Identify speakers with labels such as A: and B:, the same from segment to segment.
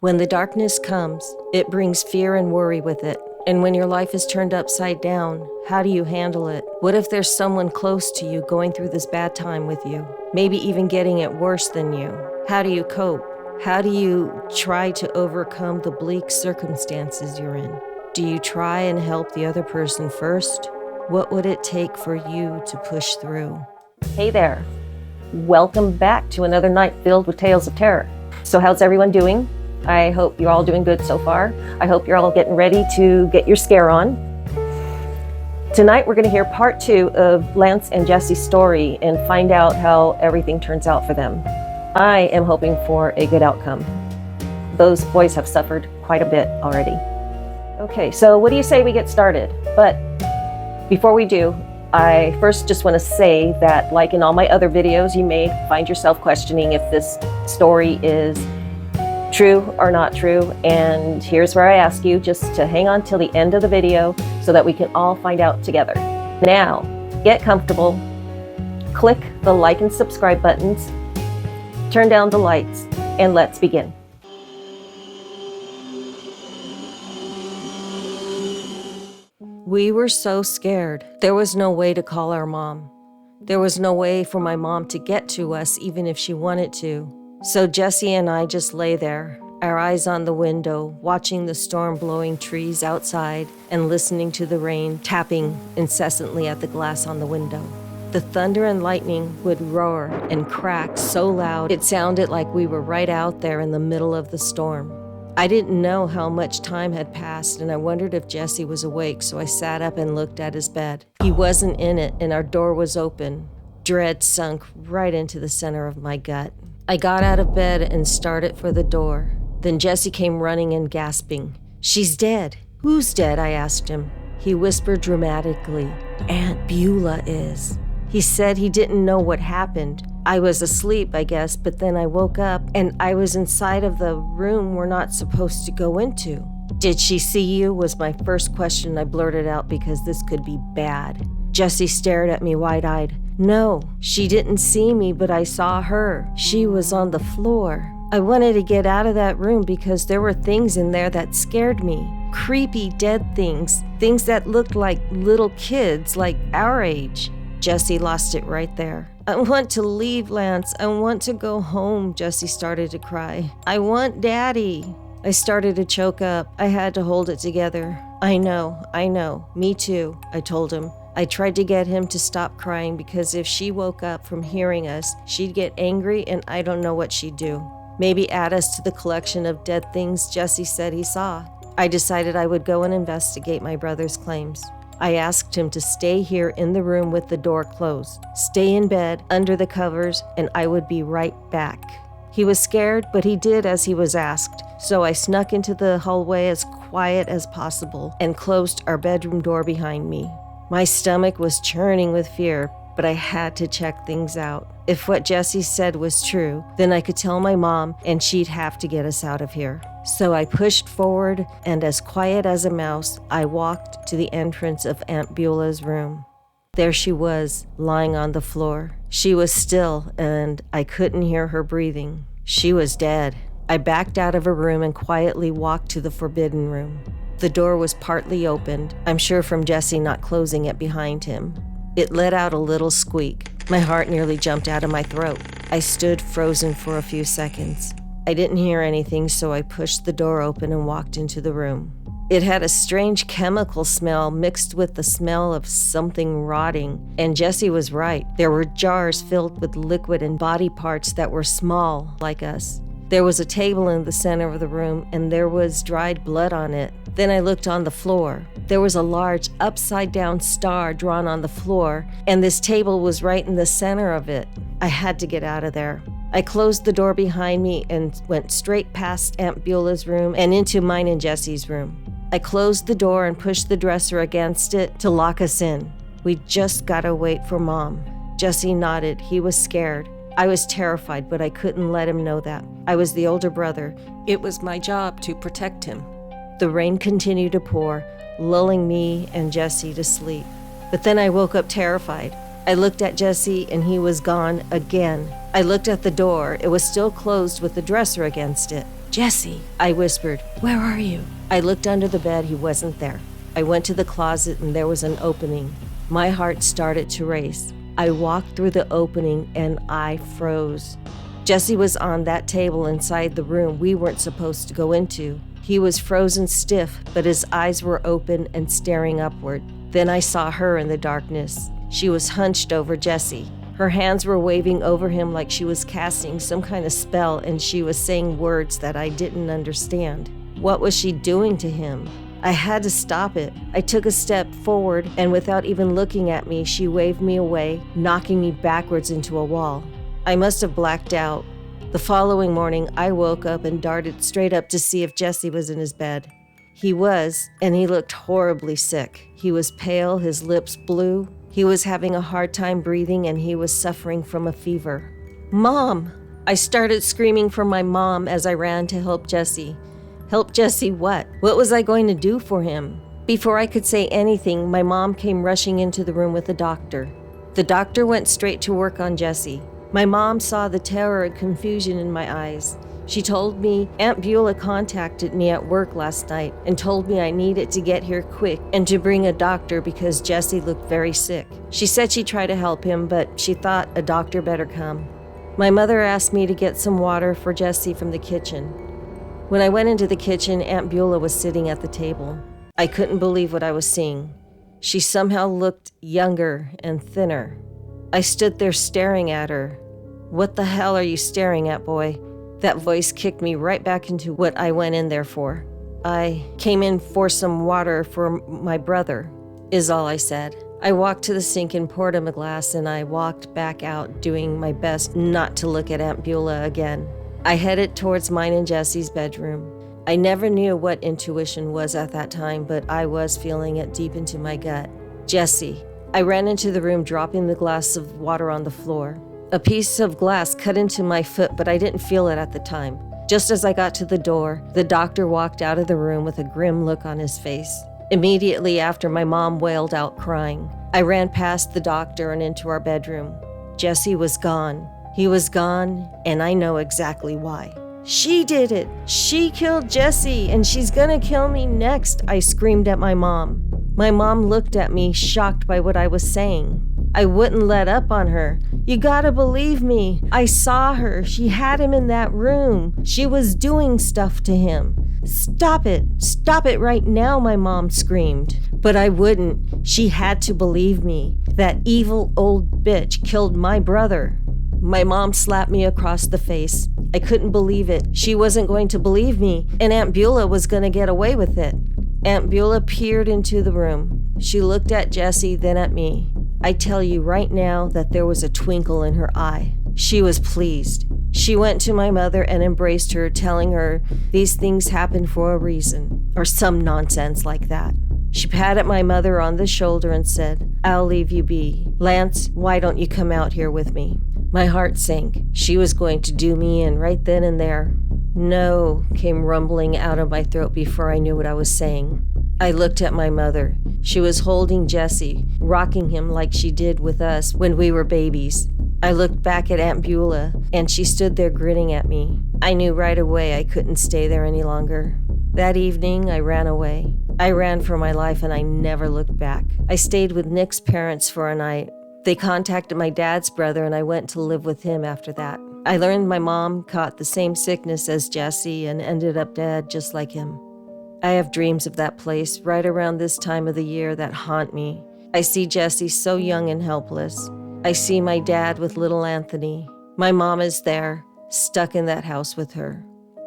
A: When the darkness comes, it brings fear and worry with it. And when your life is turned upside down, how do you handle it? What if there's someone close to you going through this bad time with you? Maybe even getting it worse than you. How do you cope? How do you try to overcome the bleak circumstances you're in? Do you try and help the other person first? What would it take for you to push through? Hey there. Welcome back to another night filled with tales of terror. So how's everyone doing? I hope you're all doing good so far. I hope you're all getting ready to get your scare on. Tonight we're going to hear part 2 of Lance and Jesse's story and find out how everything turns out for them. I am hoping for a good outcome. Those boys have suffered quite a bit already. Okay, so what do you say we get started? But before we do, I first just want to say that, like in all my other videos, you may find yourself questioning if this story is true or not true, and here's where I ask you just to hang on till the end of the video so that we can all find out together. Now, get comfortable, click the like and subscribe buttons, turn down the lights, and let's begin. We were so scared. There was no way to call our mom. There was no way for my mom to get to us even if she wanted to. So Jesse and I just lay there, our eyes on the window, watching the storm blowing trees outside and listening to the rain tapping incessantly at the glass on the window. The thunder and lightning would roar and crack so loud it sounded like we were right out there in the middle of the storm. I didn't know how much time had passed, and I wondered if Jesse was awake, so I sat up and looked at his bed. He wasn't in it, and our door was open. Dread sunk right into the center of my gut. I got out of bed and started for the door. Then Jesse came running and gasping. "She's dead." "Who's dead?" I asked him. He whispered dramatically, "Aunt Beulah is." He said he didn't know what happened. I was asleep, I guess, but then I woke up and I was inside of the room we're not supposed to go into. "Did she see you?" was my first question I blurted out because this could be bad. Jesse stared at me wide-eyed. "No, she didn't see me, but I saw her. She was on the floor." I wanted to get out of that room because there were things in there that scared me. Creepy dead things. Things that looked like little kids, like our age. Jesse lost it right there. "I want to leave, Lance. I want to go home," Jesse started to cry. "I want Daddy." I started to choke up. I had to hold it together. I know. Me too," I told him. I tried to get him to stop crying because if she woke up from hearing us, she'd get angry and I don't know what she'd do. Maybe add us to the collection of dead things Jesse said he saw. I decided I would go and investigate my brother's claims. I asked him to stay here in the room with the door closed, stay in bed under the covers, and I would be right back. He was scared, but he did as he was asked, so I snuck into the hallway as quiet as possible and closed our bedroom door behind me. My stomach was churning with fear, but I had to check things out. If what Jesse said was true, then I could tell my mom and she'd have to get us out of here. So I pushed forward, and as quiet as a mouse, I walked to the entrance of Aunt Beulah's room. There she was, lying on the floor. She was still, and I couldn't hear her breathing. She was dead. I backed out of her room and quietly walked to the forbidden room. The door was partly opened, I'm sure from Jesse not closing it behind him. It let out a little squeak. My heart nearly jumped out of my throat. I stood frozen for a few seconds. I didn't hear anything, so I pushed the door open and walked into the room. It had a strange chemical smell mixed with the smell of something rotting, and Jesse was right. There were jars filled with liquid and body parts that were small, like us. There was a table in the center of the room, and there was dried blood on it. Then I looked on the floor. There was a large upside-down star drawn on the floor, and this table was right in the center of it. I had to get out of there. I closed the door behind me and went straight past Aunt Beulah's room and into mine and Jesse's room. I closed the door and pushed the dresser against it to lock us in. We just gotta wait for Mom. Jesse nodded. He was scared. I was terrified, but I couldn't let him know that. I was the older brother. It was my job to protect him. The rain continued to pour, lulling me and Jesse to sleep. But then I woke up terrified. I looked at Jesse and he was gone again. I looked at the door. It was still closed with the dresser against it. "Jesse," I whispered, "where are you?" I looked under the bed. He wasn't there. I went to the closet and there was an opening. My heart started to race. I walked through the opening and I froze. Jesse was on that table inside the room we weren't supposed to go into. He was frozen stiff, but his eyes were open and staring upward. Then I saw her in the darkness. She was hunched over Jesse. Her hands were waving over him like she was casting some kind of spell, and she was saying words that I didn't understand. What was she doing to him? I had to stop it. I took a step forward, and without even looking at me, she waved me away, knocking me backwards into a wall. I must have blacked out. The following morning, I woke up and darted straight up to see if Jesse was in his bed. He was, and he looked horribly sick. He was pale, his lips blue. He was having a hard time breathing, and he was suffering from a fever. "Mom!" I started screaming for my mom as I ran to help Jesse. Help Jesse what? What was I going to do for him? Before I could say anything, my mom came rushing into the room with the doctor. The doctor went straight to work on Jesse. My mom saw the terror and confusion in my eyes. She told me Aunt Beulah contacted me at work last night and told me I needed to get here quick and to bring a doctor because Jesse looked very sick. She said she'd try to help him, but she thought a doctor better come. My mother asked me to get some water for Jesse from the kitchen. When I went into the kitchen, Aunt Beulah was sitting at the table. I couldn't believe what I was seeing. She somehow looked younger and thinner. I stood there staring at her. "What the hell are you staring at, boy?" That voice kicked me right back into what I went in there for. "I came in for some water for my brother," is all I said. I walked to the sink and poured him a glass, and I walked back out, doing my best not to look at Aunt Beulah again. I headed towards mine and Jesse's bedroom. I never knew what intuition was at that time, but I was feeling it deep into my gut. Jesse. I ran into the room, dropping the glass of water on the floor. A piece of glass cut into my foot, but I didn't feel it at the time. Just as I got to the door, the doctor walked out of the room with a grim look on his face. Immediately after, my mom wailed out crying. I ran past the doctor and into our bedroom. Jesse was gone. He was gone, and I know exactly why. "She did it! She killed Jesse, and she's gonna kill me next!" I screamed at my mom. My mom looked at me, shocked by what I was saying. I wouldn't let up on her. "You gotta believe me. I saw her. She had him in that room. She was doing stuff to him." "Stop it. Stop it right now," my mom screamed. But I wouldn't. She had to believe me. That evil old bitch killed my brother. My mom slapped me across the face. I couldn't believe it. She wasn't going to believe me, and Aunt Beulah was going to get away with it. Aunt Beulah peered into the room. She looked at Jesse, then at me. I tell you right now that there was a twinkle in her eye. She was pleased. She went to my mother and embraced her, telling her these things happen for a reason, or some nonsense like that. She patted my mother on the shoulder and said, "I'll leave you be. Lance, why don't you come out here with me?" My heart sank. She was going to do me in right then and there. "No," came rumbling out of my throat before I knew what I was saying. I looked at my mother. She was holding Jesse, rocking him like she did with us when we were babies. I looked back at Aunt Beulah, and she stood there grinning at me. I knew right away I couldn't stay there any longer. That evening, I ran away. I ran for my life, and I never looked back. I stayed with Nick's parents for a night. They contacted my dad's brother, and I went to live with him after that. I learned my mom caught the same sickness as Jesse and ended up dead just like him. I have dreams of that place right around this time of the year that haunt me. I see Jesse so young and helpless. I see my dad with little Anthony. My mom is there, stuck in that house with her.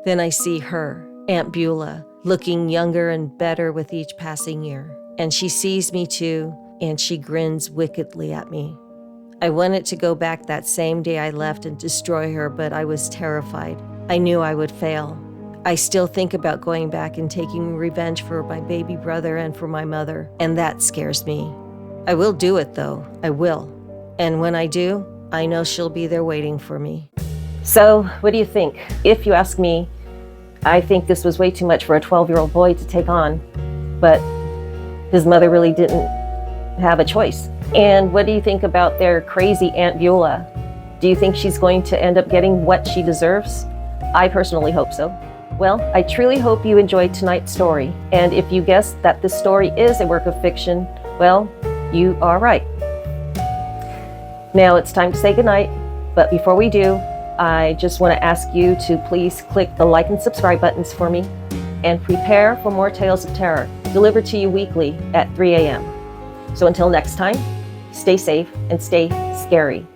A: Then I see her, Aunt Beulah, looking younger and better with each passing year. And she sees me too, and she grins wickedly at me. I wanted to go back that same day I left and destroy her, but I was terrified. I knew I would fail. I still think about going back and taking revenge for my baby brother and for my mother, and that scares me. I will do it, though. I will. And when I do, I know she'll be there waiting for me. So, what do you think? If you ask me, I think this was way too much for a 12-year-old boy to take on, but his mother really didn't have a choice. And what do you think about their crazy Aunt Beulah? Do you think she's going to end up getting what she deserves? I personally hope so. Well, I truly hope you enjoyed tonight's story, and if you guessed that this story is a work of fiction, well, you are right. Now it's time to say goodnight, but before we do, I just want to ask you to please click the like and subscribe buttons for me, and prepare for more tales of terror delivered to you weekly at 3 a.m. So until next time, stay safe and stay scary.